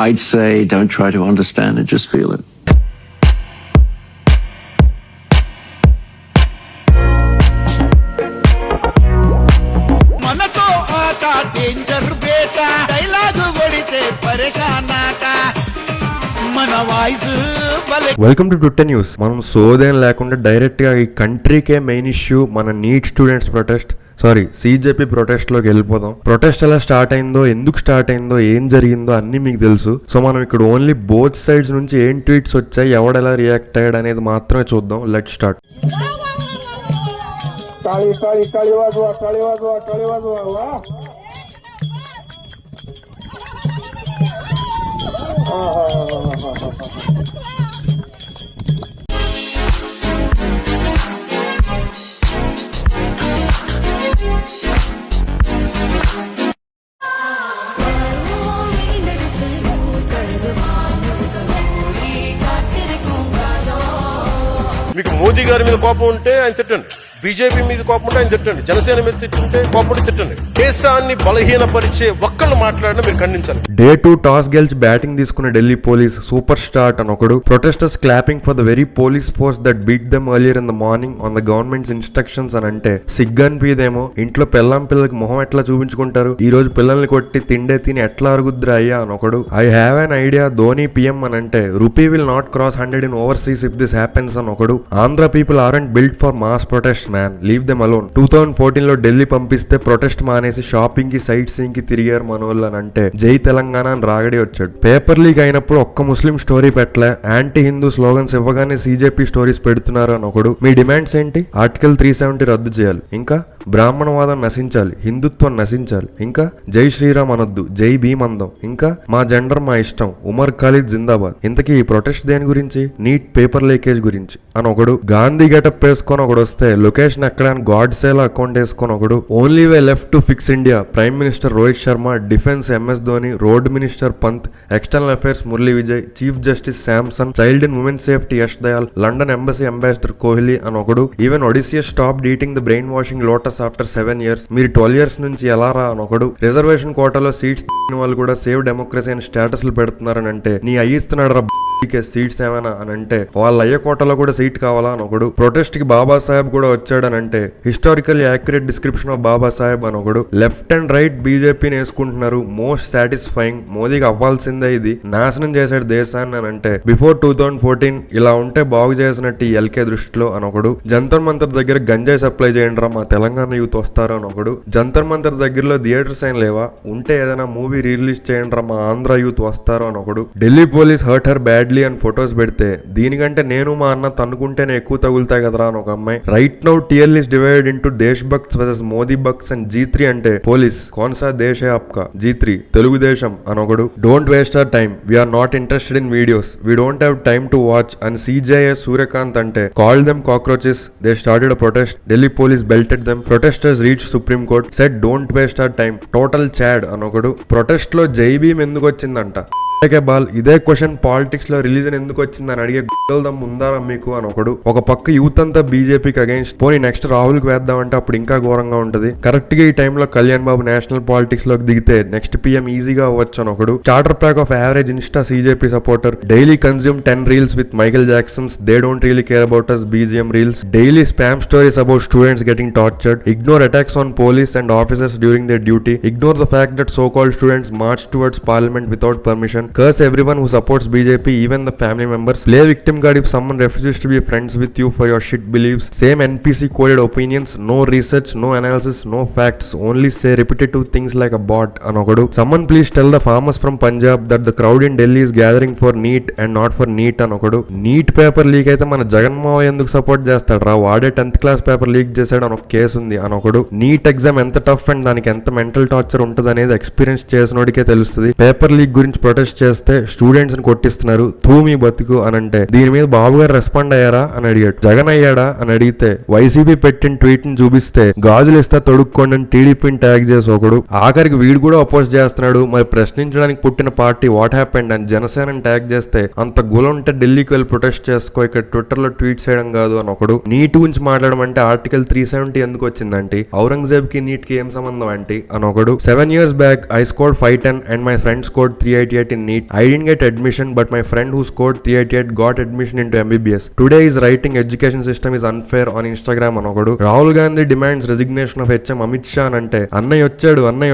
I'd say don't try to understand it, just feel it. మనతో ఆట danger బేట dialogue కొడితే పరేషానాట మన voice welcome to Twitter news. మనం సోదేం లేకుండా డైరెక్ట్ గా ఈ కంట్రీకే మెయిన్ ఇష్యూ మన NEET students protest CJP protest లోకి వెళ్ళిపోదాం. ప్రొటెస్ట్ ఎలా స్టార్ట్ అయిందో, ఎందుకు స్టార్ట్ అయిందో, ఏం జరిగిందో అన్ని మీకు తెలుసు. సో మనం ఇక్కడ ఓన్లీ బోత్ సైడ్స్ నుంచి ఏం ట్వీట్స్ వచ్చాయి, ఎవడెలా రియాక్ట్ అయ్యాడు అనేది మాత్రమే చూద్దాం. Let's start. మీకు మోదీ గారి మీద కోపం ఉంటే ఆయన తిట్టండి, బీజేపీ మీద కోపం ఉంటే ఆయన తిట్టండి, జనసేన మీద తిట్టుంటే కోపం ఉంటే తిట్టండి. దేశాన్ని బలహీనపరిచే ఒక్కళ్ళు మాట్లాడినా మీరు ఖండించాలి. డే 2 టాస్ గెలిచి బ్యాటింగ్ తీసుకున్న ఢిల్లీ పోలీస్ సూపర్ స్టార్ అని ఒకడు. Protesters clapping for the very police force that beat them earlier in the morning on the governments instructions అని అంటే సిగ్గనిపిదేమో. ఇంట్లో పిల్లలకి మొహం ఎట్లా చూపించుకుంటారు, ఈ రోజు పిల్లల్ని కొట్టి తిండే తిని ఎట్లా అరుగుద్దురా అయ్యా అని ఒకడు. I have an idea Dhoni PM అని అంటే rupee will not cross 100 in overseas if this happens అని ఒకడు. Andhra people aren't built for mass protest man, leave them alone. 2014 లో ఢిల్లీ పంపిస్తే ప్రొటెస్ట్ మానేసి షాపింగ్ కి సైట్ సీయింగ్ కి తిరిగారు మనోళ్ళు అని అంటే జై తెలంగాణ అని రాగడి వచ్చాడు. పేపర్ లీక్ అయినప్పుడు ఒక్క ముస్లిం స్టోరీ పెట్టలే, యాంటీ హిందూ స్లోగన్స్ ఇవ్వగానే CJP స్టోరీస్ పెడుతున్నారు అని ఒకడు. మీ డిమాండ్స్ ఏంటి? ఆర్టికల్ 370 రద్దు చేయాలి, ఇంకా బ్రాహ్మణవాదం నశించాలి, హిందుత్వం నశించాలి, ఇంకా జై శ్రీరామ్ అనొద్దు, జై భీమ్ అందం, ఇంకా మా జెండర్ మా ఇష్టం, ఉమర్ ఖాలిద్ జిందాబాద్. ఇంతకీ ఈ ప్రొటెస్ట్ దేని గురించి? నీట్ పేపర్ లీకేజ్ గురించి అని ఒకడు. గాంధీ గెటప్ వేసుకొని ఒకడు వస్తే లొకేషన్ ఎక్కడ గాడ్ సేల్ అకౌంట్ వేసుకొని ఒకడు. Only way left to fix India, prime minister Rohit Sharma, defence MS Dhoni, road minister Pant, external affairs Murali Vijay, chief justice Samson, child and women safety Yash Dayal, London embassy ambassador Kohli అని ఒకడు. Even Odisha stop eating the brain washing lotus after 7 years. మీరు 12 years నుంచి ఎలా రా అని ఒకడు. Reservation కోటాలో seats వాళ్ళు కూడా సేవ్ డెమోక్రసీ అని స్టేటస్లు పెడుతున్నారని అంటే నీ అయ్యిస్తున్నాడు రా సీట్స్ ఏమైనా అని అంటే వాళ్ళ అయ్యే కోటలో కూడా సీట్ కావాలా అని ఒకడు. ప్రొటెస్ట్ కి బాబాసాహెబ్ కూడా వచ్చాడని అంటే historical accurate description of Babasaheb అని ఒకడు. లెఫ్ట్ అండ్ రైట్ బీజేపీని వేసుకుంటున్నారు, మోస్ట్ సాటిస్ఫైయింగ్, మోదీకి అవ్వాల్సిందే, ఇది నాశనం చేశాడు దేశాన్ని అని అంటే బిఫోర్ 2014 ఇలా ఉంటే బాగు చేసినట్టు ఈ LK దృష్టిలో అని ఒకడు. జంతర్ మంతర్ దగ్గర గంజాయి సప్లై చేయండి రా మా తెలంగాణ యూత్ వస్తారు అని ఒకడు. జంతర్ మంతర్ దగ్గరలో థియేటర్స్ ఏం లేవా, ఉంటే ఏదైనా మూవీ రిలీజ్ చేయండి రా మా ఆంధ్ర యూత్ వస్తారు అని ఒకడు. Delhi police hurt her bad అని ఫొటోస్ పెడితే దీనికంటే నేను మా అన్న తన్నుకుంటేనే ఎక్కువ తగులుతాయి కదరా అని ఒక అమ్మాయి. Right now TL is divided into desh bhakts versus Modi bhakts and G3 అంటే పోలీస్ కౌన్సా దేశ్ హై ఆప్కా, G3 తెలుగుదేశం అని ఒకడు. Don't waste our time, we're not interested in videos, we don't have time to watch అని CJS సూర్యకాంత్ అంటే call them cockroaches, they started a protest, Delhi police belted them, protesters reach supreme court, said don't waste our time, total chad అని ఒకడు. Protest లో జై భీమ్ ఎందుకు వచ్చిందంట ball. ఇదే question politics లో రిలీజన్ ఎందుకు వచ్చిందని అడిగే గుడ్డల్దం ఉందారా మీకు అని ఒకడు. ఒక పక్క యూత్ అంతా బీజేపీకి అగైన్స్ట్, పోనీ నెక్స్ట్ రాహుల్ కి వేద్దామంటే అప్పుడు ఇంకా ఘోరంగా ఉంటది. కరెక్ట్ గా ఈ టైంలో కళ్యాణ్ బాబు నేషనల్ పాలిటిక్స్ లోకి దిగితే నెక్స్ట్ PM ఈజీగా అవ్వచ్చు అని ఒకడు. Starter pack of average insta CJP supporter, daily consume 10 reels with Michael Jacksons, they don't really care about us BGM reels, daily spam stories about students getting tortured, ignore attacks on police and officers during their duty, ignore the fact that so-called students march towards parliament without permission, curse everyone who supports BJP, even the family members, play victim card if someone refuses to be friends with you for your shit beliefs, same NPC coded opinions, no research, no analysis, no facts, only say repetitive things like a bot anokadu. Someone please tell the farmers from Punjab that the crowd in Delhi is gathering for NEET and not for NEET anokadu. NEET paper leak అయితే మన జగన్మోహన్ ఎందుకు support చేస్తాడు రా, వాడే 10th class paper leak చేశాడు అని ఒక case ఉంది అనొకడు. నీట్ ఎగ్జామ్ ఎంత టఫ్ అండ్ దానికి ఎంత మెంటల్ టార్చర్ ఉంటుంది అనేది ఎక్స్పీరియన్స్ చేసినోడికే తెలుస్తుంది. పేపర్ లీక్ గురించి ప్రొటెస్ట్ చేస్తే స్టూడెంట్స్ ని కొట్టిస్తున్నారు, తూమి బతుకు అని అంటే దీని మీద బాబు గారు రెస్పాండ్ అయ్యారా అని అడిగాడు. జగన్ అయ్యాడా అని అడిగితే వైసీపీ పెట్టిన ట్వీట్ ని చూపిస్తే గాజులు ఇస్తా తొడుక్కోండి అని టీడీపీని ట్యాగ్ చేసి ఒకడు. ఆఖరికి వీడు కూడా అపోజ్ చేస్తున్నాడు, మరి ప్రశ్నించడానికి పుట్టిన పార్టీ వాట్ హ్యాపెండ్ అని జనసేనని ట్యాగ్ చేస్తే అంత గులం ఉంటే ఢిల్లీకి వెళ్ళి ప్రొటెస్ట్ చేసుకో, ఇక్కడ ట్విట్టర్ లో ట్వీట్ చేయడం కాదు అని ఒకడు. నీట్ గురించి మాట్లాడమంటే ఆర్టికల్ 370 ఎందుకు వచ్చిందంటే ఔరంగజేబ్ కి నీట్ కి ఏం సంబంధం అంటే అని ఒకడు. 7 years back I scored 510 and my friend scored 388 in NEET. I didn't get admission, but my friend who scored 388 got admission into MBBS. Today is writing education system is unfair on Instagram అనొకడు. Rahul Gandhi demands resignation of HM Amit Shah అంటే అన్నయ్య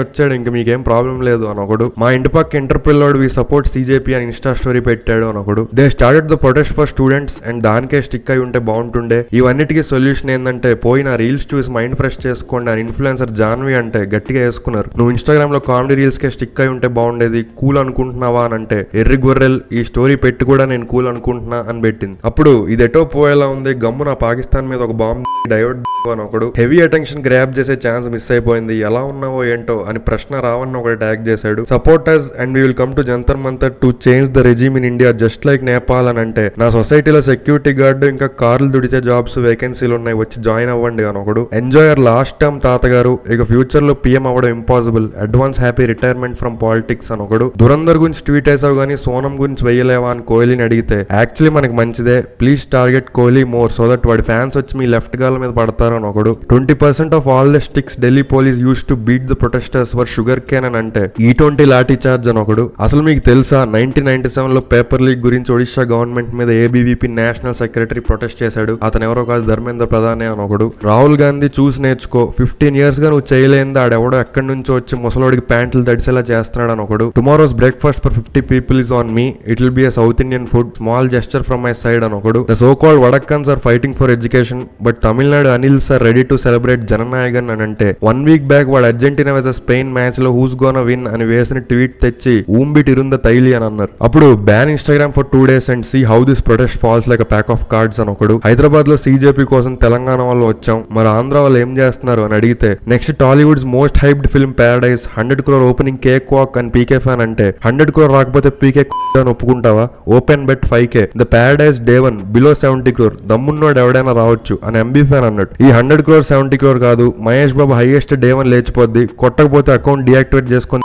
వచ్చాడు ఇంక మీకేం problem లేదు అనొకడు. మా ఇంటి పక్క ఇంటర్ పిల్లోడు వి సపోర్ట్ CJP అని ఇన్స్టా స్టోరీ పెట్టాడు అనొకడు. They started the protest for students and దానికే స్టిక్ అయి ఉంటే బాగుంటుండే. ఇవన్నిటికీ సొల్యూషన్ ఏంటంటే పోయిన రీల్స్ చూసి మైండ్ ఫ్రెష్ చేసుకోండి అని ఇన్ఫ్లుయెన్సర్ జాన్వి అంటే గట్టిగా వేసుకున్నారు. నువ్వు ఇన్స్టాగ్రామ్ లో కామెడీ రీల్స్ కే స్టిక్ అయి ఉంటే బాగుండేది, కూల్ అనుకుంటున్నావా అని అంటే ఎర్రి గొర్రెల్ ఈ స్టోరీ పెట్టి కూడా నేను కూల్ అనుకుంటున్నా అని పెట్టింది. అప్పుడు ఇది ఎటో పోయేలా ఉంది, గమ్మున పాకిస్తాన్ మీద ఒక బాంబ్ డైవర్ట్ అని ఒకడు హెవీ అటెన్షన్ గ్రాప్ చేసే ఛాన్స్ మిస్ అయిపోయింది, ఎలా ఉన్నావో ఏంటో అని ప్రశ్న రావన్న ఒకటి ట్యాగ్ చేశాడు. Supporters and we will come to Jantar Mantar to change the regime in India just like Nepal అని అంటే నా సొసైటీలో సెక్యూరిటీ గార్డు ఇంకా కార్లు దుడిచే జాబ్స్ వేకెన్సీలు ఉన్నాయి, వచ్చి జాయిన్ అవ్వండి అని ఒకడు. ఎంజాయర్ లాస్ట్ టర్మ్ తాతగారు ఇక ఫ్యూచర్ లో PM అవ్వడం impossible, advance happy retirement from politics అని ఒకడు. దురందర్ గురించి ట్వీట్ వేసావు కానీ సోనం గురించి వేయలేవా అని కోహ్లీని అడిగితే యాక్చువల్లీ మనకి మంచిదే, please target Kohli more so that వాడి ఫ్యాన్స్ వచ్చి మీ లెఫ్ట్ గాల మీద పడతారు అని ఒకడు. 20% of all the sticks Delhi police use to beat the protesters were sugar cane అని అంటే E20 లాఠీ చార్జ్ అని ఒకడు. అసలు మీకు తెలుసా 1997 లో పేపర్ లీక్ గురించి ఒడిశా గవర్నమెంట్ మీద ABVP నేషనల్ సెక్రటరీ ప్రొటెస్ట్ చేశాడు, అతను ఎవరో కాదు ధర్మేంద్ర ప్రధానే అని ఒకడు. రాహుల్ గాంధీ చూసి నేర్చుకో, 15 years గా నువ్వు చేయలేంది ఆడెవడో ఎక్కడి నుంచో వచ్చి ముసలోడికి ప్యాంట్లు తడిసేలా చేస్తున్నాడు అని ఒకడు. Tomorrow's breakfast for 50 people is on me, it will be a South Indian food, small gesture from my side అని ఒకడు. The so called Vadakkans are fighting for education but Tamilnadu Anils are ready to celebrate Jananayagan అని అంటే 1 week back వాడు Argentina versus Spain match లో who's gonna win అని వేసిన tweet తెచ్చి ఊంబిట్ ఇరుంద తైలి అని అన్నారు. అప్పుడు ban Instagram for 2 days and see how this protest falls like a pack of cards అని ఒకడు. హైదరాబాద్ లో CJP కోసం తెలంగాణ వాళ్ళు వచ్చాం, మరి ఆంధ్ర వాళ్ళు ఏం చేస్తున్నారు అని అడిగితే next Tollywood's most hyped film Paradise 100 crore opening cake walk అని PK ఫ్యాన్ అంటే 100 crore రాకపోతే PK అని ఒప్పుకుంటావా, open bet 5K, the Paradise day 1 below 70 crore, దమ్మున్నోడు ఎవడైనా రావచ్చు అని MB ఫ్యాన్ అన్నాడు. ఈ 100 crore 70 crore కాదు, Mahesh Babu highest day 1 లేచిపోద్ది, కొట్టకపోతే account deactivate చేసుకొని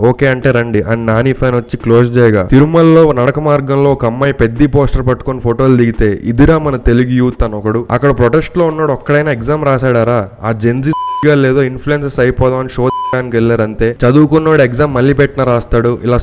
ఓకే అంటే రండి అని నాని ఫ్యాన్ వచ్చి క్లోజ్ చేయగా తిరుమలలో నడక మార్గంలో ఒక అమ్మాయి పెద్ద పోస్టర్ పట్టుకొని ఫోటోలు దిగితే ఇదిరా మన తెలుగు యూత్ అని ఒకడు. అక్కడ ప్రొటెస్ట్ లో ఉన్నాడు ఒక్కడైనా ఎగ్జామ్ రాశాడారా, ఆ జెన్జీ లేదో ఇన్ఫ్లుయెన్సెస్ అయిపోదాం అని శోధానికి వెళ్ళారు అంతే. చదువుకున్నోడు ఎగ్జామ్ మళ్ళీ పెట్టిన రాస్తాడు, ఇలా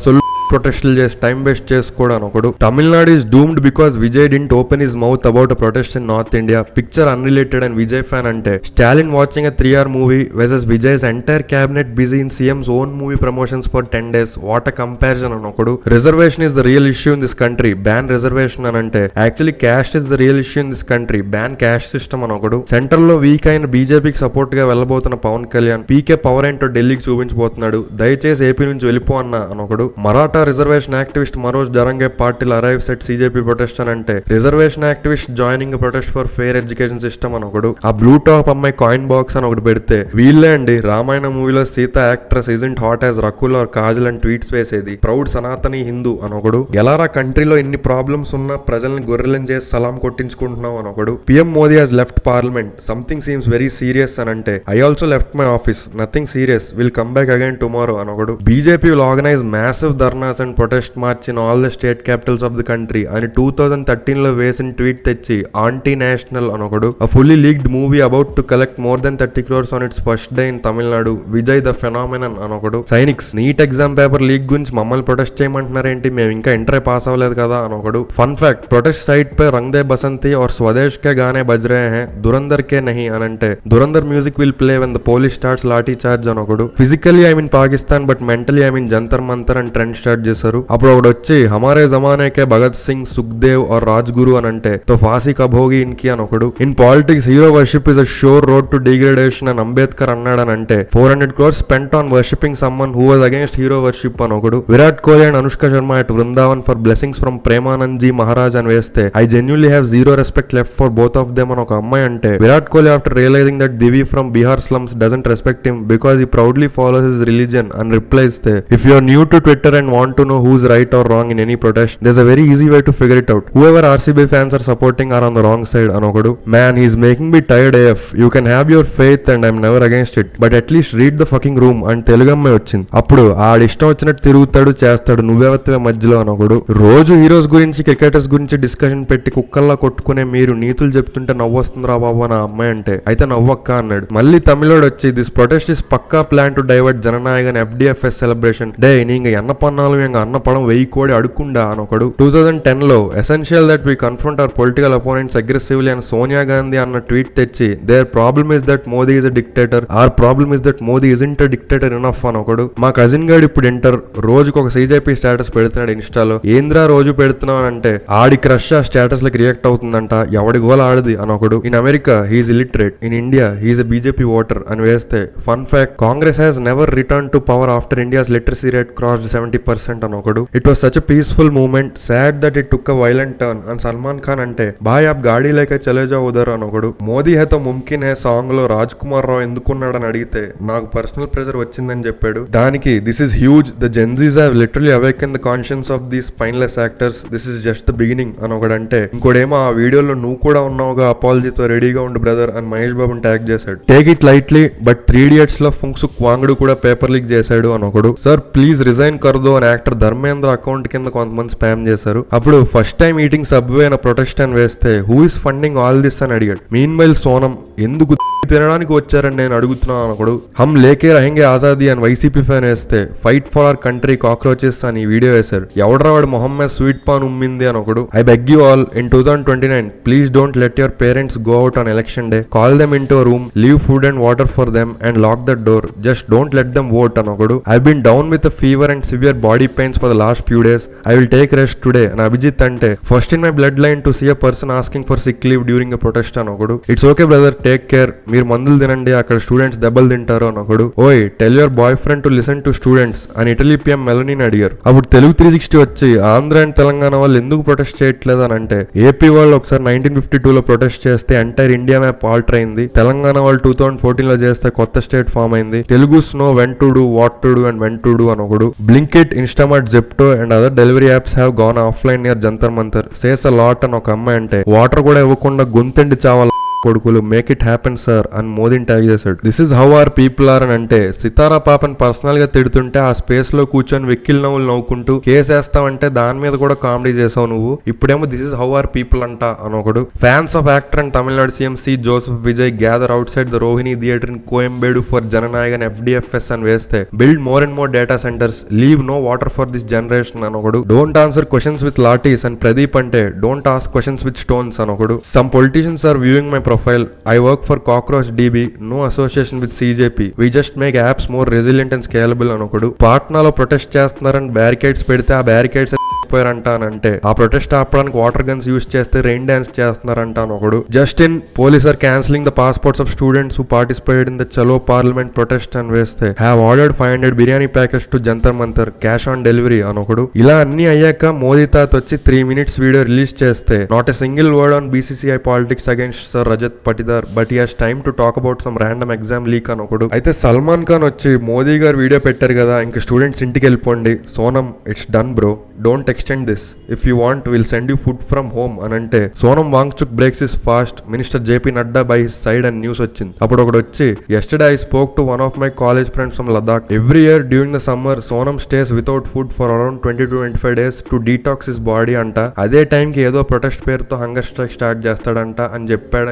ప్రొటెస్టులు చేసి టైం వేస్ట్ చేసుకోవడం ఒకడు. Tamil Nadu is doomed because Vijay didn't open his mouth about a protest in north India, picture unrelated and Vijay fan అంటే Stalin watching a 3 hour movie versus Vijay's entire cabinet busy in CM's own movie promotions for 10 days, what a comparison అని ఒకడు. Reservation is the real issue in this country, ban reservation అని అంటే actually caste is the real issue in this country, ban caste system అని ఒకడు. Centre లో weak అయిన బీజేపీకి support గా వెళ్ళబోతున్న పవన్ కళ్యాణ్ PK పవర్ ఏంటో ఢిల్లీకి చూపించబోతున్నాడు, దయచేసి ఏపీ నుంచి వెళ్ళిపో అన్న అనొకడు. Maratha reservation activist Manoj Jarange Patil arrives at CJP protest అని అంటే reservation activist joining protest for fair education system అని ఒకడు. ఆ బ్లూ టాప్ అమ్మాయి కాయిన్ బాక్స్ అని ఒకటి పెడితే వీళ్ళే అండి రామాయణ మూవీలో Sita actress isn't hot as Rakul or Kajal అని ట్వీట్స్ వేసేది, ప్రౌడ్ సనాతని హిందూ అని ఒకడు. ఎలారా కంట్రీలో ఇన్ని ప్రాబ్లమ్స్ ఉన్నా ప్రజల్ని గొర్రెలను చేసి సలాం కొట్టించుకుంటున్నావు అని ఒకడు. PM Modi has left parliament, something seems very serious అని అంటే I also left my office, nothing serious, will come back again tomorrow అని ఒకడు. BJP will organise massive dharnas and protest march in all the state capitals of the country అని 2013 లో వేసిన tweet తెచ్చి aunty national అని ఒకడు. A fully leaked movie about to collect more than 30 crores on its first day in Tamilnadu, Vijay the phenomenon అని ఒకడు. Sciences NEET exam paper leak గురించి మమ్మల్ని ప్రొటెస్ట్ చేయమంటున్నారేంటి, మేము ఇంకా ఇంటర్ పాస్ అవ్వలేదు కదా అని ఒకడు. ఫన్ ఫ్యాక్ట్, ప్రొటెస్ట్ సైట్ పై రంగ్ దే బసంతి और स्वदेश के गाने बज रहे हैं दुरंदर के नहीं అని అంటే Dhurandhar music will play when the police starts lathi charge అని ఒకడు. Physically I mean Pakistan but mentally I mean Jantar Mantar అని ట్రెండ్ స్టార్ట్ చేశారు. అప్పుడు ఒకడు వచ్చి హమారే జమానే కే భగత్ సింగ్ సుఖ్దేవ్ और రాజ్గురు అని అంటే తో ఫాసీ కబ్ హోగి ఇన్కి అని ఒకడు. In politics hero worship is a sure road to degradation అని అంబేద్కర్ అన్నాడని అంటే 400 crores spent on worshipping someone who was against hero worship అని ఒకడు. Virat Kohli and Anushka Sharma at Vrindavan for blessings from Premanand ji Maharaj అని వేస్తే I genuinely have zero respect left for both of them అని ఒక అమ్మాయి అంటే Virat Kohli after realising that దివి from Bihar slums doesn't respect him because he proudly follows his religion అని రిప్లై ఇస్తే if you are new to Twitter and want to know who is right or wrong in any protest there's a very easy way to figure it out. Whoever RCB fans are supporting are on the wrong side anokadu. Man, he's making me tired AF. You can have your faith and I'm never against it, but at least read the fucking room అని తెలుగమ్మాయి వచ్చింది. అప్పుడు ఆడిష్టం వచ్చినట్టు తిరుగుతాడు చేస్తాడు, నువ్వెవత్తవే మధ్యలో అనొకడు. రోజు heroes గురించి cricketers గురించి డిస్కషన్ పెట్టి కుక్కల్లా కొట్టుకునే మీరు నీతులు చెప్తుంటే నవ్వొస్తుందిరా బాబు అని అమ్మాయి అంటే అయితే నవ్వక్క అన్నాడు. మళ్ళీ తమిళోడు వచ్చి this protest is pakka plan to divert Jananayak and FDFS celebration day, நீங்க என்ன பண்ணாலும் ఇంకా అన్న పడం 1000 కోడి అడుక్కుండా అనొకడు. 2010 లో essential that we confront our political opponents aggressively అని సోనియా గాంధీ అన్న ట్వీట్ తెచ్చి their problem is that Modi is a dictator, our problem is that Modi isn't a dictator enough అనొకడు. మా కజిన్ గాడు ఇప్పుడు ఇంటర్ రోజుకు ఒక CJP స్టేటస్ పెడుతున్నాడు ఇన్స్టాలో. ఏంద్రా రోజు పెడుతున్నావు అంటే ఆడి క్రష్ ఆ స్టేటస్ లకి రియాక్ట్ అవుతుందంట, ఎవడి గోల ఆడది అనొకడు. In America he's illiterate, in India he's a BJP voter అని వేస్తే fun fact Congress has never return to power after India's literacy rate crossed 70% అనొకడు. It was such a peaceful moment, sad that it took a violent turn అని సల్మాన్ ఖాన్ అంటే భాయ్ ఆప్ గాడీ లేక చలే జా ఉదర్ అనొకడు. మోదీ హే తో ముమ్కిన్ హే song లో రాజ్ కుమార్ రావు ఎందుకున్నాడని అడిగితే నాకు పర్సనల్ ప్రెజర్ వచ్చిందని చెప్పాడు. దానికి this is huge, the Gen Zs have literally awaken the conscience of these spineless actors, this is just the beginning అనొకడంటే ఇంకోడేమో ఆ వీడియోలో నువ్వు కూడా ఉన్నావుగా అపాలజీతో రెడీగా ఉండు బ్రదర్ అని మహేష్ బాబుని ట్యాగ్ చేశాడు. Take it lightly but 3 Idiots లో ఫుంగ్సుక్ వాంగ్డు కూడా పేపర్ లీక్ చేశాడు అనొకడు. సార్ ప్లీజ్ రిజైన్ కర్దో అని యాక్టర్ ధర్మేంద్ర అకౌంట్ కింద కొంతమంది స్పామ్ చేశారు. అప్పుడు ఫస్ట్ టైం ఈటింగ్ సబ్వే అనే ప్రొటెస్ట్ అని వేస్తే who is funding all this అని అడిగాడు. మీన్ వైల్ సోనం ఎందుకు తినడానికి వచ్చారని నేను అడుగుతున్నాను అనొకడు. హమ్ లేకే రహెంగే ఆజాదీ అని వైసీపీ ఫ్యాన్ వేస్తే fight for our country cockroaches అని వీడియో వేశారు. ఎవడరా వాడు మొహమ్మద్ స్వీట్ పాన్ ఉమ్మింది అనొకడు. I beg you all in 2029 please don't let your parents go out on election day, call them into a room, leave food and water for them and lock the door, just don't let them vote అనొకడు. I been down with a fever and severe body pains for the last few days, I will take rest today అని అభిజిత్ అంటే first in my bloodline to see a person asking for sick leave during a protest అనొకడు. It's okay brother, take care, మీరు మందులు తినండి, అక్కడ students దెబ్బలు తింటారు అనొకడు. ఓయ్ tell your boyfriend to listen to students అని ఇటలీ PM మెలనీని అడిగారు. అప్పుడు తెలుగు 360 వచ్చి ఆంధ్ర అండ్ తెలంగాణ వాళ్ళు ఎందుకు ప్రొటెస్ట్ చేయట్లేదు అని అంటే ఏపీ వాళ్ళు ఒకసారి 1952లో ప్రొటెస్ట్ చేస్తే ఎంటైర్ ఇండియా మ్యాప్ ఆల్టర్ అయింది, తెలంగాణ వాళ్ళు 2014లో చేస్తే కొత్త స్టేట్ ఫామ్ అయింది, తెలుగు స్నో when to do what to do and when to do అనొకడు. Blinkit, Instamart, Zepto and other delivery apps have gone offline near Jantar Mantar, says a lot అని ఒక అమ్మాయి అంటే వాటర్ కూడా ఇవ్వకుండా గొంతెండి చావాలి కొడుకులు, మేక్ ఇట్ హ్యాపెన్ సార్ అని మోదీని ట్యాగ్ చేశాడు. This is how our people are అని అంటే సితారా పాపని పర్సనల్ గా తిడుతుంటే ఆ స్పేస్ లో కూర్చొని వెక్కిల్ నవ్వులు నవ్వుకుంటూ కేసేస్తావంటే దాని మీద కూడా కామెడీ చేసావు నువ్వు, ఇప్పుడేమో this is how our people అంట అనొకడు. Fans of actor and Tamil Nadu CM C. Joseph Vijay gather outside the Rohini theatre in Koyambedu for Jana Nayagan FDFS అని వేస్తే build more and more data centres, leave no water for this generation అనొకడు. Don't answer questions with lathis అని ప్రదీప్ అంటే don't ask questions with stones అనొకడు. Some politicians are viewing my profile, I work for Cockroach DB, no association with CJP, we just make apps more resilient and scalable అనొకడు. పాట్నాలో protest చేస్తున్నారని barricades పెడితే ఆ barricades పోయారంట అని అంటే ఆ ప్రొటెస్ట్ ఆపడానికి వాటర్ గన్స్ యూస్ చేస్తే రెయిన్ డాన్స్ చేస్తున్నారంట అనొకడు. Just in police are cancelling the passports of students who participated in the chalo parliament protest అని వేస్తే have ordered 500 biryani packets to Jantar Mantar, cash on delivery అనొకడు. ఇలా అన్ని అయ్యాక మోదీ తాత వచ్చి 3 minutes వీడియో రిలీజ్ చేస్తే not a single word on BCCI politics against sir Rajat Patidar, but he has time to talk about some random exam leak అనొకడు. అయితే సల్మాన్ ఖాన్ వచ్చి మోదీ గారు వీడియో పెట్టారు కదా ఇంకా స్టూడెంట్స్ ఇంటికి వెళ్ళిపోండి, Sonam it's done bro, don't extend this, if you want will send you food from home అని అంటే Sonam Wangchuk breaks his fast, minister JP Nadda by his side అని న్యూస్ వచ్చింది. అప్పుడు ఒకటి వచ్చి yesterday I spoke to one of my college friends from Ladakh, every year during the summer Sonam stays without food for around 20 to 25 days to detox his body అంట. అదే టైంకి ఏదో protest పేరుతో హంగర్ స్ట్రైక్ స్టార్ట్ చేస్తాడంట అని చెప్పాడు.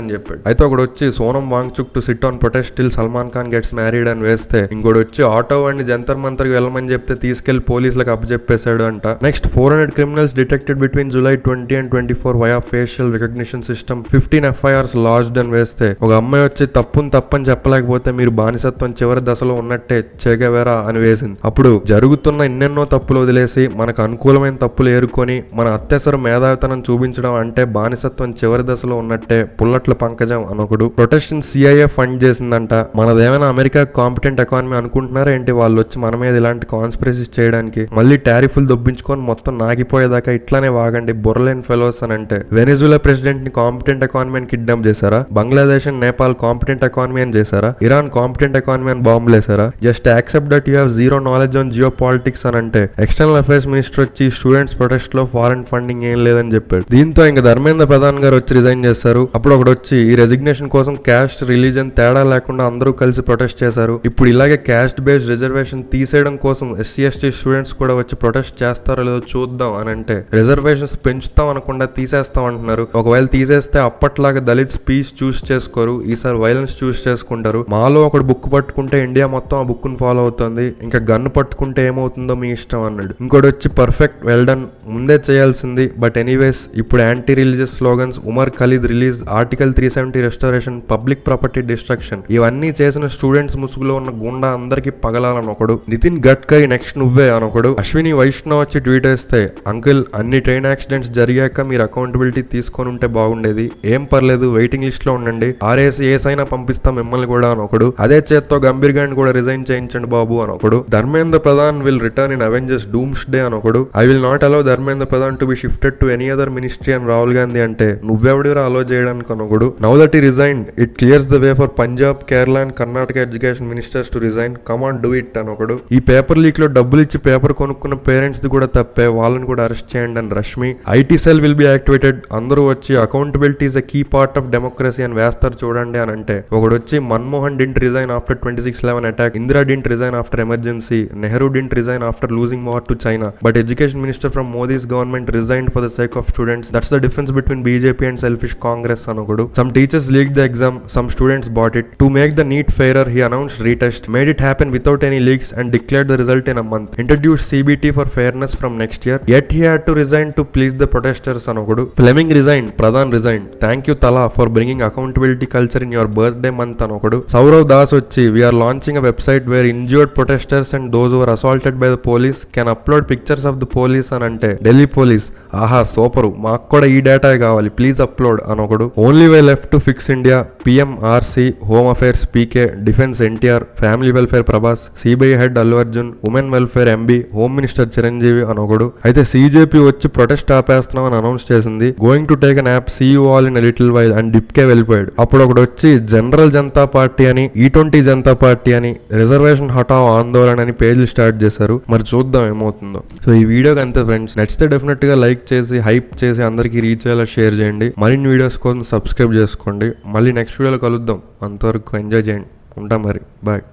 అయితే ఒకటి వచ్చి Sonam Wangchuk to SIT on protest till Salman Khan gets married అని వేస్తే ఇంకోటి వచ్చి ఆటో వాడిని జంతర్ మంతర్కి వెళ్ళమని చెప్తే తీసుకెళ్లి పోలీసులకు అప్పచెప్పేశాడు అంట. Next 400 criminals detected between July 20 and 24 via facial recognition system, 15 FIRs lodged అని వేస్తే ఒక అమ్మాయి వచ్చి తప్పని చెప్పలేకపోతే మీరు బానిసత్వం చివరి దశలో ఉన్నట్టే చేగవేరా అని వేసింది. అప్పుడు జరుగుతున్న ఎన్నెన్నో తప్పులు వదిలేసి మనకు అనుకూలమైన తప్పులు ఏరుకొని మన అత్యవసర మేధావితనం చూపించడం అంటే బానిసత్వం చివరి దశలో ఉన్నట్టే పుల్లట్ల పంకజం అనొకడు. ప్రొటెక్షన్ CIA ఫండ్ చేసిందంట. మనదేమైనా అమెరికా కాంపిటెంట్ ఎకానమీ అనుకుంటున్నారా ఏంటి వాళ్ళు వచ్చి మన మీద ఇలాంటి కాన్స్పిరసీస్ చేయడానికి, మళ్ళీ టారిఫ్లు దొబ్బించుకొని మొత్తం నాగిపోయేదాకా ఇట్లానే వాగండి బొర్రలేని ఫెలోస్ అని అంటే వెనిజులా ప్రెసిడెంట్ ని కాంపిటెంట్ ఎకానమీ అని కిడ్నాప్ చేశారా, Bangladesh and Nepal competent economy అని చేశారా, ఇరాన్ కాంపిటెంట్ ఎకానమీ అని బాంబులు వేశారా, just accept that you have zero knowledge on geo politics అని అంటే ఎక్స్టర్నల్ అఫైర్స్ మినిస్టర్ వచ్చి స్టూడెంట్స్ ప్రొటెస్ట్ లో ఫారెన్ ఫండింగ్ ఏం లేదని చెప్పాడు. దీంతో ఇంకా ధర్మేంద్ర ప్రధాన్ గారు వచ్చి రిజైన్ చేశారు. అప్పుడు ఒకటి వచ్చి ఈ రెసిగ్నేషన్ కోసం క్యాస్ట్ రిలీజన్ తేడా లేకుండా అందరూ కలిసి ప్రొటెస్ట్ చేశారు. ఇప్పుడు ఇలాగే క్యాస్ట్ బేస్డ్ రిజర్వేషన్ తీసేయడం కోసం SC/ST స్టూడెంట్స్ కూడా వచ్చి ప్రొటెస్ట్ చేస్తారో లేదో చూద్దాం చూద్దాం అని అంటే రిజర్వేషన్స్ పెంచుతాం అనకుండా తీసేస్తాం అంటున్నారు. ఒకవేళ తీసేస్తే అప్పట్లాగా దళిత్ స్పీచ్ చూస్ చేసుకోరు, ఈసారి వైలెన్స్ చూస్ చేసుకుంటారు. మాలో ఒకడు బుక్ పట్టుకుంటే ఇండియా మొత్తం ఆ బుక్ ను ఫాలో అవుతుంది, ఇంకా గన్ను పట్టుకుంటే ఏమవుతుందో మీ ఇష్టం అన్నాడు. ఇంకోటి వచ్చి పర్ఫెక్ట్, వెల్ డన్, ముందే చేయాల్సింది, బట్ ఎనీవేస్ ఇప్పుడు anti religious slogans, Umar Khalid release, article 370 restoration, public property destruction, ఇవన్నీ చేసిన స్టూడెంట్స్ ముసుగులో ఉన్న గుండా అందరికి పగలాలని ఒకడు, నితిన్ గడ్కరీ నెక్స్ట్ నువ్వే అనొకడు, అశ్విని వైష్ణవ్ వచ్చి ట్వీట్ వేస్తే అంకుల్ అన్ని ట్రైన్ యాక్సిడెంట్స్ జరిగాక మీరు అకౌంటబిలిటీ తీసుకొని ఉంటే బాగుండేది, ఏం పర్లేదు వెయిటింగ్ లిస్ట్ లో ఉండండి, ఆర్ఏసీ ఏసైనా పంపిస్తాం మిమ్మల్ని కూడా అనొకడు, అదే చేత్తో గంభీర్ గారిని కూడా రిజైన్ చేయించండి బాబు అనొకడు, Dharmendra Pradhan will return in Avengers Doomsday అనొకడు, I will not allow Dharmendra Pradhan to be shifted to any other ministry అని రాహుల్ గాంధీ అంటే నువ్వెవడిరా అలో చేయడానికి అనొకడు, now that he resigned, it clears the way for Punjab, Kerala and Karnataka education ministers to resign, come on do it అనొకడు, ఈ paper leak లో డబ్బులు ఇచ్చి paper కొనుక్కున్న పేరెంట్స్ ది కూడా తప్పే, వాళ్ళని కూడా అరెస్ట్ చేయండి అని Rashmi, IT cell will be activated, అందరూ వచ్చి accountability is a key part of democracy అని వేస్తారు చూడండి అని అంటే ఒకడు వచ్చి Manmohan didn't resign after 26/11 attack, Indira didn't resign after emergency, Nehru didn't resign after losing war to China, but education minister from Modi's government resigned for the sake of students, that's the difference between BJP and selfish Congress అనొకడు, some teachers leaked the exam, some students bought it, to make the NEET fairer he announced retest, made it happen without any leaks and declared the result in a month, introduced CBT for fairness from next year, yet he had to resign to please the protesters అనొకడు, Fleming resigned, Pradhan resigned, thank you Tala for bringing accountability culture in your birthday month అనొకడు, Saurav Das వచ్చి we are launching a website where injured protesters and those who were assaulted by the police can upload pictures of the police అని అంటే Delhi police ఆహా super మాకు కూడా ఈ data కావాలి please upload అనొకడు, only way left to fix India, PM RC, home affairs PK, defence NTR, family welfare Prabhas, CBI head Allu Arjun, women welfare MB, home minister Chiranjeevi అనొకడు, అయితే సిజేపీ వచ్చి ప్రొటెస్ట్ ఆపేస్తున్నాం అని అనౌన్స్ చేసింది, going to take a nap see you all in little while and డిప్కే వెళ్ళిపోయాడు, అప్పుడు ఒకడు వచ్చి జనరల్ జనతా పార్టీ అని, E20 జనతా పార్టీ అని, రిజర్వేషన్ హటావ్ ఆందోళన అని పేజీలు స్టార్ట్ చేశారు, మరి చూద్దాం ఏమవుతుందో. సో ఈ వీడియోకి అంతే ఫ్రెండ్స్, నచ్చితే డెఫినెట్ గా లైక్ చేసి హైప్ చేసి అందరికీ రీచ్ అయ్యేలా షేర్ చేయండి, మరిన్ని వీడియోస్ కోసం సబ్స్క్రైబ్ చేసుకోండి, మళ్ళీ నెక్స్ట్ వీడియోలో కలుద్దాం, అంతవరకు ఎంజాయ్ చేయండి, ఉంటాం మరి బాయ్.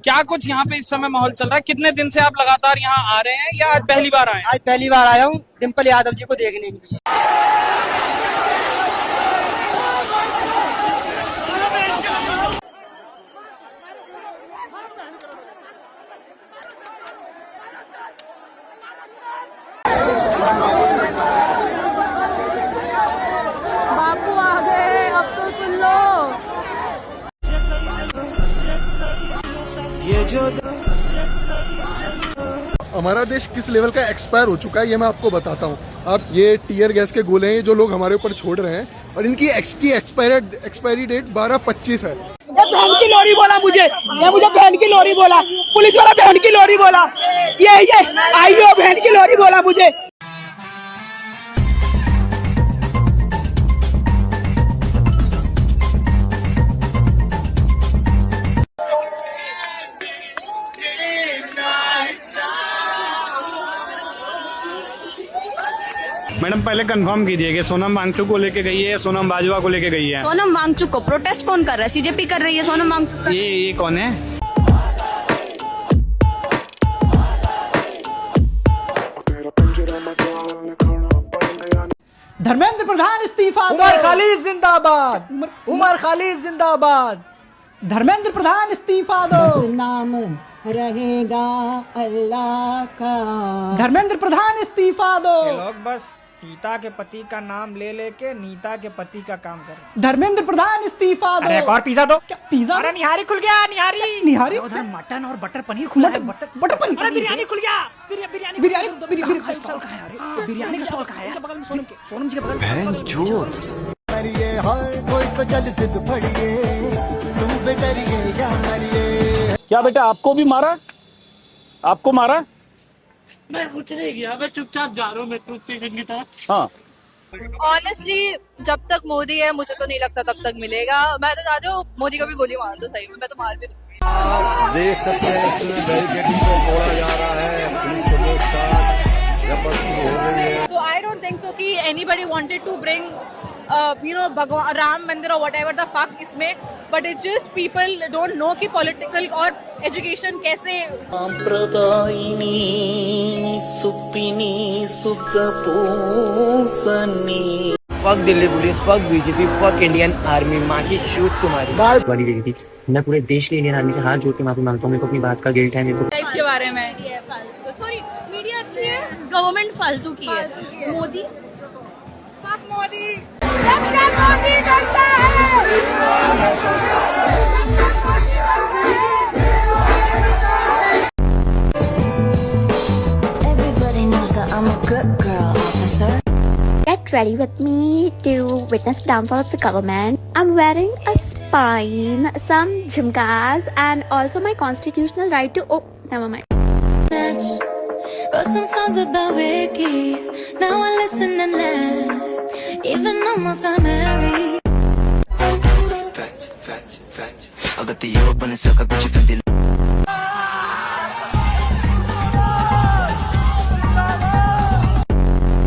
क्या कुछ यहाँ पे इस समय माहौल चल रहा है? कितने दिन से आप लगातार यहाँ आ रहे हैं या आज पहली बार आए हैं? आज पहली बार आया हूँ डिम्पल यादव जी को देखने के लिए। बापू आ गए, अब तो सुन लो। हमारा देश किस लेवल का एक्सपायर हो चुका है ये मैं आपको बताता हूँ। अब ये टीयर गैस के गोले हैं जो लोग हमारे ऊपर छोड़ रहे हैं और इनकी एक्सपायरी डेट 12/25 है। ये बहन की लोरी बोला मुझे बहन की लोरी बोला, पुलिस वाला बहन की लोरी बोला, ये आईओ बहन की लोरी बोला मुझे। मैडम पहले कंफर्म कीजिए कि सोनम वांगचुक को लेके गई है या सोनम बाजवा को लेके गई है? सोनम वांगचुक को प्रोटेस्ट कौन कर रहा है? सीजेपी कर रही है सोनम वांगचुक का। ये कौन है? धर्मेंद्र प्रधान इस्तीफा दो। उमर खालिद जिंदाबाद, उमर खालिद जिंदाबाद, धर्मेंद्र प्रधान इस्तीफा दो। नाम रहेगा अल्लाह का, धर्मेंद्र प्रधान इस्तीफा दो। लोग बस सीता के पति का नाम ले लेके नीता के पति का काम कर रहे हैं। धर्मेंद्र प्रधान इस्तीफा दो। एक और पिज्जा दो। क्या पिज्जा? अरे निहारी खुल गया, निहारी उधर मटन और बटर पनीर खुला है। बटर पनीर। अरे बिरयानी खुल गया, बिरयानी का स्टॉल कहाँ है? अरे बिरयानी का स्टॉल कहाँ है? बगल में सोनम जी के बगल में। क्या बेटा आपको भी मारा? आपको मारा? मैं कुछ नहीं किया, मैं चुपचाप जा रहा हूँ मेट्रो स्टेशन की तरफ। हाँ ऑनेस्टली जब तक मोदी है मुझे तो नहीं लगता तब तक मिलेगा। मैं तो चाहती हूँ मोदी को भी गोली मार दो, सही में मैं तो मार भी दूँ। देख सकते हैं बैरिकेडिंग को तोड़ा जा रहा है, पुलिस के साथ जबरदस्ती हो रही है। तो आई डोंट थिंक सो कि एनीबडी वांटेड टू ब्रिंग भगवान राम मंदिर और whatever the fuck इसमें, but it's just people don't know कि political और education कैसे. Fuck Delhi police, fuck BJP, fuck Indian army, माँ की शूट तुम्हारी वाली गई थी। मैं पूरे देश के इंडियन आर्मी से हाथ जोड़ के माफी मांगता हूँ, मेरे को अपनी बात का गिल्ट है। मेरे को इसके बारे में सॉरी मीडिया अच्छी है, गवर्नमेंट फालतू की है. मोदी फक मोदी, मोदी करता है. Everybody knows that I'm a good girl, officer. Get ready with me to witness the downfall of the government. I'm wearing a spine, some jhumkas, and also my constitutional right to. Oh, never mind. Wrote some songs about Ricky. Now I listen and laugh. Even almost got married. Agatti यो बने सका कुछ फंदी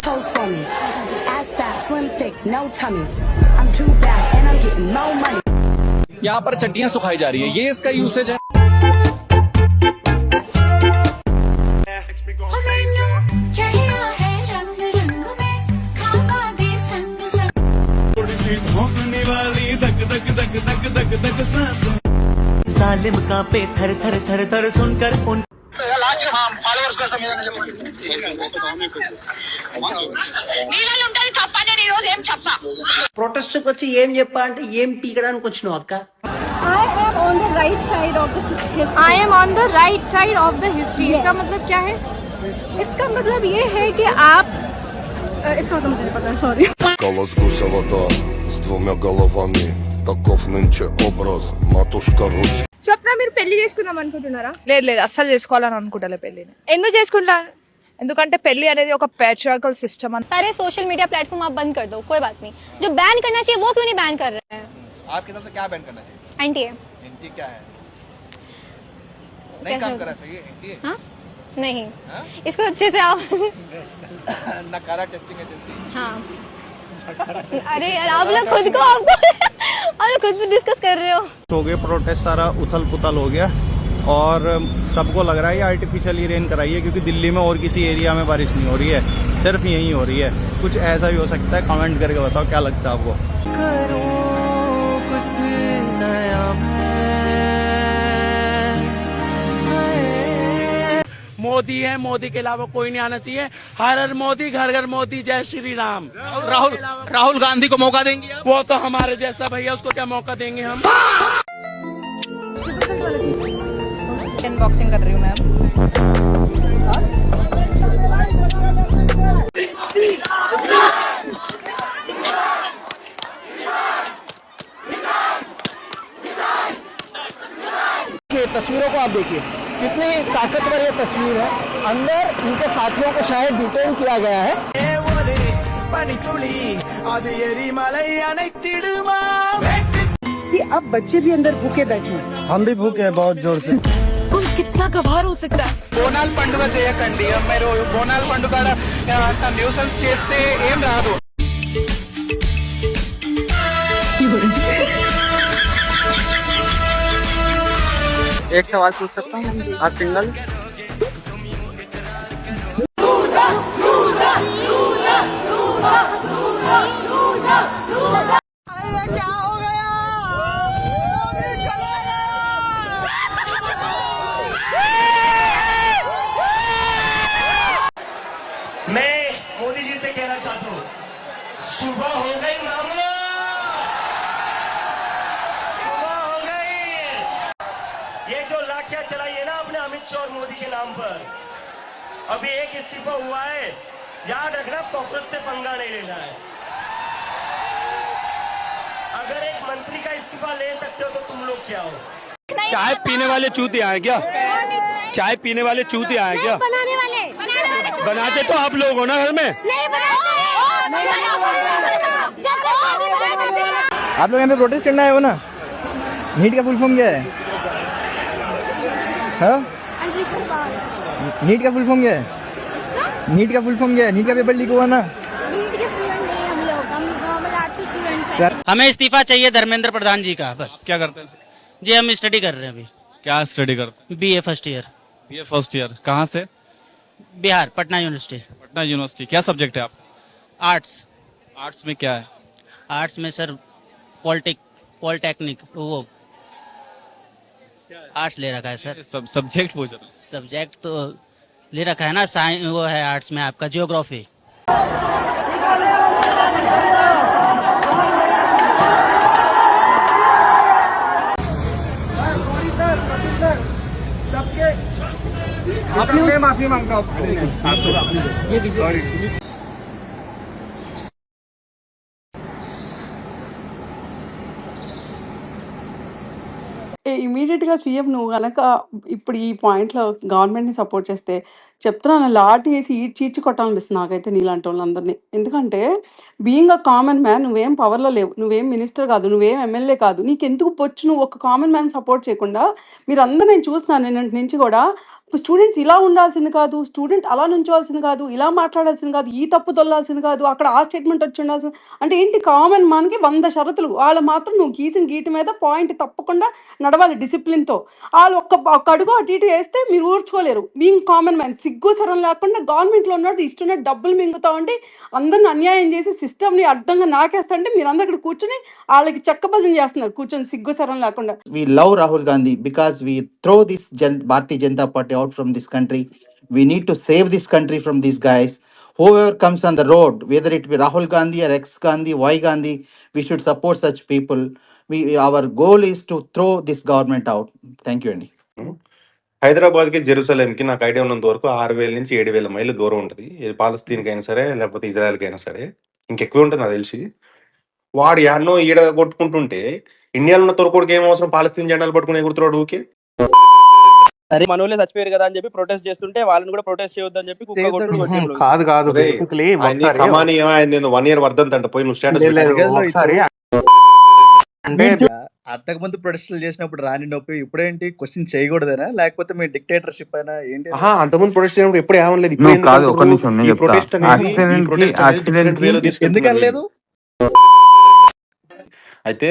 Pose for me. Ass fat, slim thick, no tummy. I'm too bad and I'm getting no money. यहाँ पर चड्डियाँ सुखाई जा रही है, ये इसका यूसेज है. सालिम का पे थर थर थर थर सुनकर उन ప్రొటెస్ట్ వచ్చి ఏం చెప్పా అంటే ఏం పీకడానికి వచ్చినావు అక్క? I am on the right side of the history. I am on the right side of the history. इसका मतलब क्या है? इसका मतलब ये है कि आप इसका मतलब मुझे नहीं पता है, सॉरी. Колос гуся вода с двумя головами. Таков нынче образ, матушка Русь. స్వప్న మీరు పెళ్లి చేసుకుందాం అనుకుంటున్నారా? లేదు లేదు, అస్సలు చేసుకోవాలని అనుకుంటలే పెళ్లిని. ఎందుకు చేసుకుంటా? ఎందుకంటే పెళ్లి అనేది ఒక पैट्रियार्कल सिस्टम. सारे सोशल मीडिया प्लेटफॉर्म आप बंद कर दो, कोई बात नहीं. जो बैन करना चाहिए वो क्यों नहीं बैन कर रहे हैं? आपकी तरफ से क्या बैन करना चाहिए? एंटी है. एंटी क्या है? नहीं काम कर रहा, सही है एंटी है? हाँ नहीं, इसको अच्छे से आप नकारा टेस्टिंग एजेंसी. हाँ अरे यार आप लोग खुद को आपको आप लोग खुद भी डिस्कस कर रहे हो. हो गए प्रोटेस्ट, सारा उथल पुथल हो गया और सबको लग रहा है ये आर्टिफिशियली रेन कराई है, क्योंकि दिल्ली में और किसी एरिया में बारिश नहीं हो रही है, सिर्फ यहीं हो रही है. कुछ ऐसा भी हो सकता है, कमेंट करके बताओ क्या लगता है आपको. करो कुछ नया मोदी है, मोदी के अलावा कोई नहीं आना चाहिए. हर हर मोदी, घर घर मोदी, जय श्री राम. राहुल गांधी को मौका देंगे आप? वो तो हमारे जैसा भैया, उसको क्या मौका देंगे हम. अनबॉक्सिंग कर रही हूँ मैं. तस्वीरों को आप देखिए, कितनी ताकतवर ये तस्वीर है. अंदर इनके साथियों को शायद डिटेन किया गया है. कि अब बच्चे भी अंदर भूखे बैठे हैं. हम भी भूखे हैं बहुत जोर से. कोई कितना गवार हो सकता है? బోనాల పండుగ చేయకండి, మీరు బోనాల పండుగ న్యూసెన్స్ చేస్తే ఏం రాదు. एक सवाल पूछ सकता हूँ, आप सिंगल? क्या हो गया? मोदी चला गया. मैं मोदी जी से कहना चाहता हूँ, सुबह हो गई मामला, सुबह हो गई. ये जो लाठियां चलाई है ना अपने अमित शाह और मोदी के नाम पर, अभी एक इस्तीफा हुआ है, याद रखना कॉकरोच से पंगा नहीं लेना है. अगर एक मंत्री का इस्तीफा ले सकते हो तो तुम लोग क्या हो? चाय पीने वाले चूतिए आए क्या? चाय पीने वाले चूतिए आए क्या? बनाने वाले बनाते तो आप लोग हो ना घर में. नहीं बनाते. आप लोग यहाँ पे प्रोटेस्ट करना है हो ना? नीट का फुल फॉर्म क्या है? हाँ? नीट का फुल फॉर्म क्या है? नीट का फुल फॉर्म क्या है? नीट का पेपर लीक हुआ ना? नीट के स्टूडेंट नहीं हम लोग, हम नॉर्मल आर्ट्स के स्टूडेंट हमें इस्तीफा चाहिए धर्मेंद्र प्रधान जी का, बस। क्या करते हैं? जी हम स्टडी कर रहे हैं अभी, क्या स्टडी करते हैं? बीए फर्स्ट ईयर, ये फर्स्ट ईयर। कहाँ से? Bihar, Patna university, Patna university. क्या सब्जेक्ट है आप? आर्ट्स। आर्ट्स में क्या है? आर्ट्स में सर पॉलिटेक्निक, वो आर्ट्स ले रखा है सर। सब्जेक्ट पूछ रहे हैं। सब्जेक्ट तो ले रखा है ना, साइंस वो है आर्ट्स में आपका जियोग्राफी। अपने माफी मांगता हूँ। ఇమీడియట్‌గా సీఎం నువ్వు గనక ఇప్పుడు ఈ పాయింట్‌లో గవర్నమెంట్‌ని సపోర్ట్ చేస్తే చెప్తున్నాను లాఠీ ఏసి ఈడ్చి కొట్టాలనిపిస్తుంది నాకైతే నీలాంటోళ్ళందరిని. ఎందుకంటే బీయింగ్ ఎ కామన్ మ్యాన్ నువ్వేం పవర్‌లో లేవు. నువ్వేం మినిస్టర్ కాదు. నువ్వేం ఎమ్మెల్యే కాదు. నీకెందుకు బొచ్చు నువ్వు ఒక కామన్ మ్యాన్ సపోర్ట్ చేయకుండా మీరందరూ నేను చూస్తున్నాను నిన్నటి నుంచి గూడా స్టూడెంట్స్ ఇలా ఉండాల్సింది కాదు. స్టూడెంట్ అలా నుంచోవాల్సింది కాదు. ఇలా మాట్లాడాల్సింది కాదు. ఈ తప్పు దొల్లాల్సింది కాదు. అక్కడ ఆ స్టేట్మెంట్ వచ్చి ఉండాల్సింది. అంటే ఏంటి కామన్ మ్యాన్‌కి 100 షరతులు. వాళ్ళు మాత్రం నువ్వు గీసిన గీటు మీద పాయింట్ తప్పకుండా నడవాలి డిసిప్లిన్‌తో. ఆళ్ళు ఒక్క అడుగు అటు ఇటు ఏస్తే మీరు ఊర్చుకోలేరు. బీయింగ్ కామన్ మ్యాన్ సిగ్గు శరం లేకుండా గవర్నమెంట్‌లో ఉన్నట్టు ఇష్టమున్నట్టు డబ్బులు మింగుతా ఉండి అందరిని అన్యాయం చేసి సిస్టమ్‌ని అడ్డంగా నాకేస్తంటే మీరందరూ ఇక్కడ కూర్చొని ఆళ్ళకి చెక్క భజన చేస్తున్నారు. కూర్చొని సిగ్గు శరం లేకుండా. We love Rahul Gandhi because we throw this Bharatiya Janata Party out from this country. We need to save this country from these guys. Whoever comes on the road, whether it be Rahul Gandhi or ex Gandhi, Y Gandhi, we should support such people. Our goal is to throw this government out. Thank you, Andy. హైదరాబాద్కి జెరూసలేంకి నాకు idea ఉన్నంత వరకు 6,000 నుంచి 7,000 మైళ్ళు దూరం ఉంటుంది. ఇది పాలస్తీన్కి అయినా సరే లేకపోతే ఇజ్రాయెల్కి అయినా సరే ఇంకెక్కువ ఉంటుంది నాకు తెలిసి. వాడు యాడ్నో ఈడ కొట్టుకుంటుంటే ఇండియాలో ఉన్న తొరకోడికి ఏం అవసరం పాలస్తీన్ జెండాలు పట్టుకుని ఎగురుతున్నాడు ఊకే. సరే మనోళ్ళే చచ్చిపోయారు కదా అని చెప్పి ప్రొటెస్ట్ చేస్తుంటే వాళ్ళని కూడా ప్రొటెస్ట్ చేయొద్దని చెప్పి కుక్క కొట్టుడు కొట్టిండు. కాదు కమాని 1 ఇయర్ వర్ధంతంట పోయి నువ్వు స్టేటస్ అంటే అంతకు ముందు ప్రొటెస్టులు చేసినప్పుడు రాని నొప్పి ఇప్పుడేంటి క్వశ్చన్ చేయకూడదేనా లేకపోతే మీ డిక్టేటర్షిప్ అయినా ఏంటి? అంతకుముందు ప్రొటెస్ట్ చేయడం ఎప్పుడు ఏమనలేదు. కాదు ఒక నిమిషం నేను చెప్తా. ఎందుకు అనలేదు? అయితే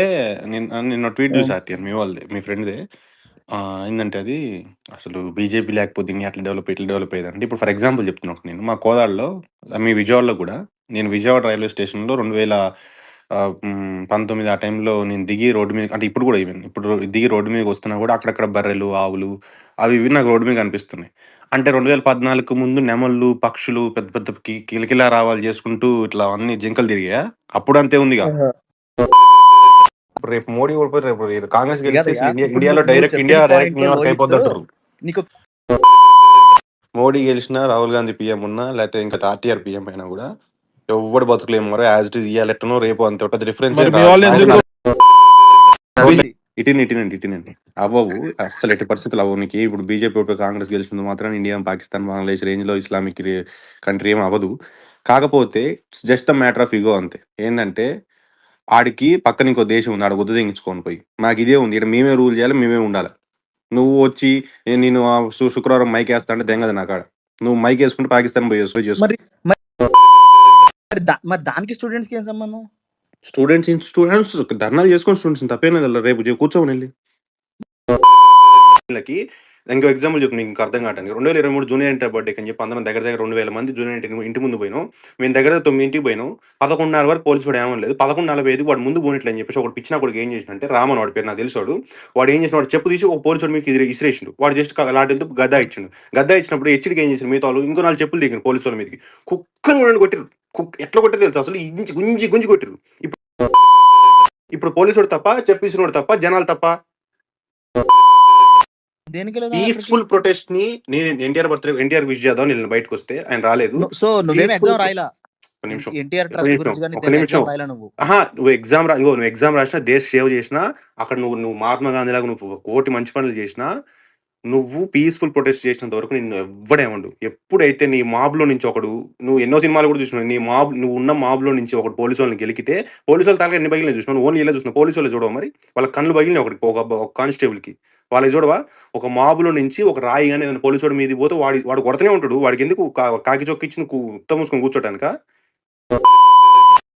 నిన్న ట్వీట్ చూసా మీ వాళ్ళది మీ ఫ్రెండ్దే. ఏంటంటే అది అసలు బీజేపీ లేకపోతే ఇన్ని అట్లా డెవలప్ అయ్యేది అంటే ఇప్పుడు ఫర్ ఎగ్జాంపుల్ చెప్తున్నాను. నేను మా కోదాడలో మీ విజయవాడలో కూడా నేను విజయవాడ రైల్వే స్టేషన్లో 2019 ఆ టైంలో నేను దిగి రోడ్డు మీద అంటే ఇప్పుడు కూడా ఇప్పుడు దిగి రోడ్డు మీద వస్తున్నా కూడా అక్కడక్కడ బర్రెలు ఆవులు అవి ఇవి నాకు రోడ్డు మీద కనిపిస్తున్నాయి. అంటే 2014 ముందు నెమళ్ళు పక్షులు పెద్ద పెద్ద కిలకిలా రావాలి చేసుకుంటూ ఇట్లా అన్ని జింకలు తిరిగా అప్పుడు అంతే ఉందిగా. రేపు మోడీ ఓడిపోయి రేపు కాంగ్రెస్ గెలిస్తే ఇండియాలో డైరెక్ట్ న్యూయార్క్ అయిపోతుంటారు. మోడీ గెలిచినా రాహుల్ గాంధీ పిఎం ఉన్నా లేకపోతే ఇంకా ఆర్టీఆర్ పిఎం అయినా కూడా ఎవరు బతుకులేము మరో యాజ్ ఇట్ ఈస్ ఇయ్యాలెట్టనో రేపు అంత ఉంటుంది డిఫరెన్స్ ఇటీనండి అవ్వవు అసలు ఎట్టి పరిస్థితులు అవ్వవు. నీకు ఇప్పుడు బీజేపీ కాంగ్రెస్ గెలిచింది మాత్రం ఇండియా పాకిస్తాన్ బంగ్లాదేశ్ రేంజ్ లో ఇస్లామిక్ కంట్రీ ఏం అవ్వదు. కాకపోతే జస్ట్ అ మ్యాటర్ ఆఫ్ ఇగో అంతే. ఏంటంటే ఆడికి పక్కన ఇంకో దేశం ఉంది, ఆడ గుద్దు తెంగించుకొని పోయి మాకు ఇదే ఉంది, ఇక్కడ మేమే రూల్ చేయాలి, మేమే ఉండాలి. నువ్వు వచ్చి నేను శుక్రవారం మైక్ వేస్తా అంటే దెంగదు నాకు. ఆడ నువ్వు మైక్ వేసుకుంటే పాకిస్తాన్ పోయి చేసుకో. మరి దానికి స్టూడెంట్స్ కి ఏం సంబంధం? స్టూడెంట్స్ ధర్నాలు చేసుకొని స్టూడెంట్స్ తప్పేనా కదా. రేపు కూర్చోని వెళ్ళి వీళ్ళకి ఇంకో ఎగ్జాంపుల్ చెప్పు నీకు అర్థం కావడానికి. 2023 జూనియర్ ఇంటర్ బర్త్డేకి అని చెప్పి అందరం దగ్గర 2,000 మంది జూనియర్ ఇంటి ముందు పోయినాం. మేము దగ్గర 9 పోయినాం. 11:30 వరకు పోలీసు వాడు ఏమని లేదు. 11:45 వాడు ముందు పోయినట్లు అని చెప్పేసి ఒకటి పిచ్చిన కొడుకు ఏం చేసినంటే రామన్ వాడి పేరు నాకు తెలిసాడు. వాడు ఏం చేసిన వాడు చెప్పు తీసి ఒక పోలీసు వాడు మీకు ఇసిరేసిండు. వాడు జస్ట్ లాంటి గద్దా ఇచ్చిండు. గద్దా ఇచ్చినప్పుడు హెచ్చడికి ఏం చేసిన మిగతా వాళ్ళు ఇంకో 4 చెప్పులు దిగిన పోలీసు వాళ్ళ మీదకి కుక్కని కూడా కొట్టిరు. ఎట్లా కొట్టారు తెలుసు అసలు గుంజి కొట్టిరు. ఇప్పుడు పోలీసు వాడు తప్ప చెప్పేసిన వాడు తప్ప జనాలు తప్ప. పీస్ఫుల్ ప్రొటెస్ట్ ని నేను ఎన్టీఆర్ విష్ చేద్దాం నేను బయటకు వస్తే ఆయన రాలేదు. సో నువ్వేం ఎగ్జామ్ రాయలా? నువ్వు ఎగ్జామ్ రాసినా దేశ సేవ చేసినా అక్కడ నువ్వు మహాత్మా గాంధీ లాగా నువ్వు కోటి మంచి పనులు చేసినా నువ్వు పీస్ఫుల్ ప్రొటెస్ట్ చేసినంత వరకు నిన్ను ఎవ్వడేమండు. ఎప్పుడైతే నీ మాబ్ లో నుంచి ఒకడు నువ్వు ఎన్నో సినిమాలు కూడా చూసినావు, నువ్వు ఉన్న మాబ్ లో నుంచి ఒకటి పోలీసు వాళ్ళని గెలికితే పోలీసు వాళ్ళ తలగా ఎన్ని బగిలిన చూసినావు, ఓన్లీ ఇలా చూసినావు. పోలీసు వాళ్ళు చూడవు మరి వాళ్ళ కళ్ళు బగిలిన ఒక కానిస్టేబుల్ కి వాళ్ళకి చూడవా. ఒక మాబులో నుంచి ఒక రాయి కానీ ఏదైనా పోలీసు వాడి మీద పోతే వాడు కొడతనే ఉంటాడు. వాడికి ఎందుకు కాకి చొక్కిచ్చి నువ్వు ఉత్త మూసుకొని కూర్చోటానిక?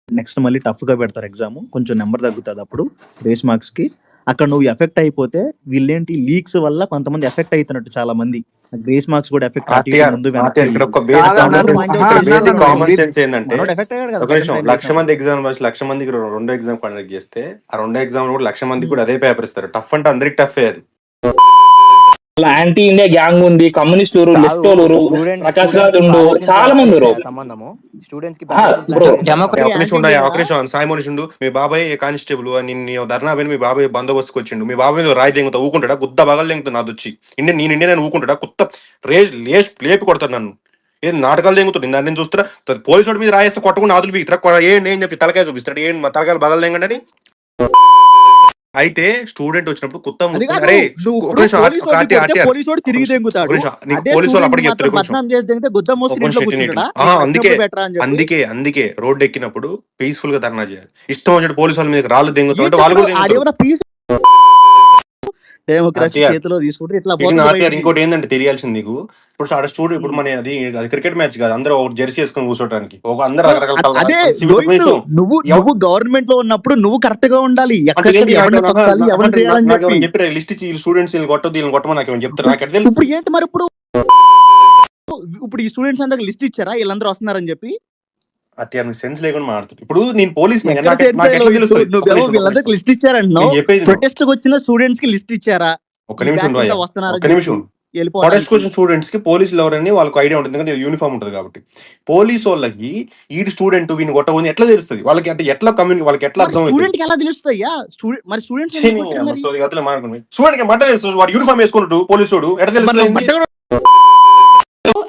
నెక్స్ట్ మళ్ళీ టఫ్గా పెడతారు ఎగ్జామ్, కొంచెం నెంబర్ తగ్గుతుంది అప్పుడు బేస్ మార్క్స్కి. అక్కడ నువ్వు ఎఫెక్ట్ అయిపోతే వీళ్ళేంటి లీక్స్ వల్ల కొంతమంది ఎఫెక్ట్ అవుతున్నట్టు చాలా మంది బేస్ మార్క్స్ కూడా ఎఫెక్ట్ ముందు ఇక్కడ ఒక బేసిక్ కామన్ సెన్స్ ఏంటంటే ఒక నిమిషం, 1,00,000 మంది ఎగ్జామ్ రాసి 1,00,000 మందికి 2 ఎగ్జామ్ కండక్ట్ చేస్తే ఆ 2 ఎగ్జామ్ కూడా 1,00,000 మందికి కూడా అదే పేపర్ ఇస్తారు. టఫ్ అంటే అందరికి టఫ్ అది. యాంటీ ఇండియా గ్యాంగ్ ఉంది, కమ్యూనిస్ట్ లెఫ్ట్ ప్రకాష్ రాజ్ ఉండు, చాలా మంది సంబంధము స్టూడెంట్స్ కి సాయి మనిషిండు. మీ బాబాయ్ కానిస్టేబుల్ నిన్ను ధర్నా పైన మీ బాబాయ్ బందోబస్తుకు వచ్చిండు. మీ బాబాయ్ మీద రాయి దెంగుతా ఊకుంటాడా? గుద్ద బగలు దెంగుతా నాది వచ్చి నేను ఊకుంటాడా? కొత్త లేపి కొడతాడు నన్ను. ఏం నాటకాలు దెంగుతాడు నేను చూస్తారా? పోలీసు వాడి మీద రాయేస్తే కొట్టకుండా ఆదులు బీగుతారా? ఏం చెప్పి తలకాయ చూపిస్తాడు, ఏం మా తలకాయలు బగలు దెంగండి. అయితే స్టూడెంట్ వచ్చినప్పుడు కొత్త పోలీసు అప్పటికి అందుకే రోడ్డు ఎక్కినప్పుడు పీస్ఫుల్ గా ధర్నా చేయాలి. ఇష్టం వచ్చినట్టు పోలీసు వాళ్ళ మీద రాళ్ళు దెంగుతుంటే వాళ్ళు కూడా ఇంకోటి ఏంటంటే తెలియాల్సింది నీకు, ఇప్పుడు ఆడ స్టూడెంట్ ఇప్పుడు మన అది క్రికెట్ మ్యాచ్ కాదు, అందరూ ఒక జెర్సీ వేసుకొని కూర్చోడానికి ఒక అందరూ నువ్వు గవర్నమెంట్ లో ఉన్నప్పుడు నువ్వు కరెక్ట్ గా ఉండాలి. చెప్పారు లిస్ట్ ఇచ్చి స్టూడెంట్స్ కొట్టదు వీళ్ళని కొట్టమని నాకు చెప్తారు. నాకు ఇప్పుడు ఏంటి మరి ఇప్పుడు ఈ స్టూడెంట్స్ అందరికి లిస్ట్ ఇచ్చారా వీళ్ళందరూ వస్తున్నారని చెప్పి? అట్లా సెన్స్ లేకుండా మాట్లాడుతుంది. ఇప్పుడు నేను పోలీస్ వీళ్ళందరికి లిస్ట్ ఇచ్చారంటున్నావు, ప్రొటెస్ట్ వచ్చిన స్టూడెంట్స్ కి లిస్ట్ ఇచ్చారా? ఒక్క నిమిషం ప్రొటెస్ట్ వచ్చిన స్టూడెంట్స్ కి పోలీసులు ఎవరని వాళ్ళకి ఐడియా ఉంటుంది, ఎందుకంటే యూనిఫామ్ ఉంటుంది కాబట్టి. పోలీసు వాళ్ళకి ఈ స్టూడెంట్ వీని కొట్టబోతుంది ఎట్లా తెలుస్తుంది వాళ్ళకి? అంటే ఎట్లా కమ్యూనిటీ వాళ్ళకి ఎట్లా అర్థం స్టూడెంట్ ఎలా తెలుస్తాయా? స్టూడెంట్ మట్ట తెలుస్తుంది. వాడు యూనిఫామ్ వేసుకున్నట్టు పోలీసు ఎట్లా తెలుస్తుంది?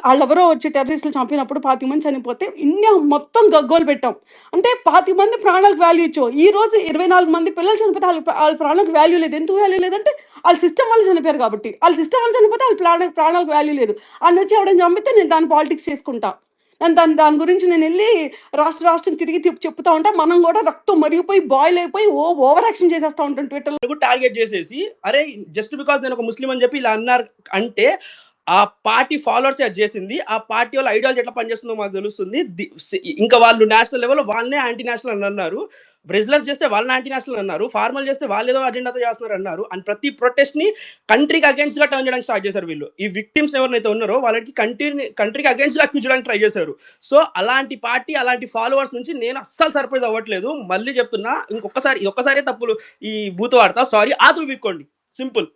వాళ్ళెవరో వచ్చి టెర్రరిస్టులు చంపినప్పుడు 25 మంది చనిపోతే ఇండియా మొత్తం గగ్గోలు పెట్టాం. అంటే 25 మంది ప్రాణాలకు వాల్యూ ఇచ్చావు. ఈ రోజు 24 మంది పిల్లలు చనిపోతే వాళ్ళ ప్రాణాలకు వాల్యూ లేదు. ఎందుకు వాల్యూ లేదంటే వాళ్ళ సిస్టమ్ వాళ్ళు చనిపోయారు కాబట్టి. వాళ్ళ సిస్టమ్ వాళ్ళు చనిపోతే వాళ్ళ ప్రాణాలకు వాల్యూ లేదు. అని వచ్చి ఎవడని చంపితే నేను దాని పాలిటిక్స్ చేసుకుంటా. నేను దాని గురించి నేను వెళ్ళి రాష్ట్రం తిరిగి చెప్తా ఉంటా. మనం కూడా రక్తం మరిగిపోయి బాయిల్ అయిపోయి ఓవర్ యాక్షన్ చేసేస్తా ఉంటాం ట్విట్టర్ టార్గెట్ చేసేసి. అరే జస్ట్ బికాస్ నేను ఒక ముస్లిం అని చెప్పి ఇలా అన్నారు అంటే ఆ పార్టీ ఫాలోవర్స్ అది చేసింది. ఆ పార్టీ వాళ్ళ ఐడియాలజీ ఎట్లా పనిచేస్తుందో మాకు తెలుస్తుంది. ఇంకా వాళ్ళు నేషనల్ లెవెల్లో వాళ్ళనే యాంటీ నేషనల్ అని అన్నారు, బ్రెజిలర్స్ చేస్తే వాళ్ళని యాంటీ నేషనల్ అన్నారు, ఫార్మల్ చేస్తే వాళ్ళు ఏదో అజెండాతో చేస్తున్నారు అన్నారు. అండ్ ప్రతి ప్రొటెస్ట్ ని కంట్రీకి అగేన్స్ట్ గా టర్న్ చేయడానికి స్టార్ట్ చేశారు వీళ్ళు. ఈ విక్టిమ్స్ ఎవరైతే ఉన్నారో వాళ్ళకి కంట్రీకి అగేన్స్ట్ గా అక్యూజ్ చేయడానికి ట్రై చేశారు. సో అలాంటి పార్టీ అలాంటి ఫాలోవర్స్ నుంచి నేను అస్సలు సర్ప్రైజ్ అవ్వట్లేదు. మళ్ళీ చెప్తున్నా, ఒక్కసారి తప్పులు ఈ బూత్ వాడతా, సారీ, ఆతులు బిక్కోండి, సింపుల్.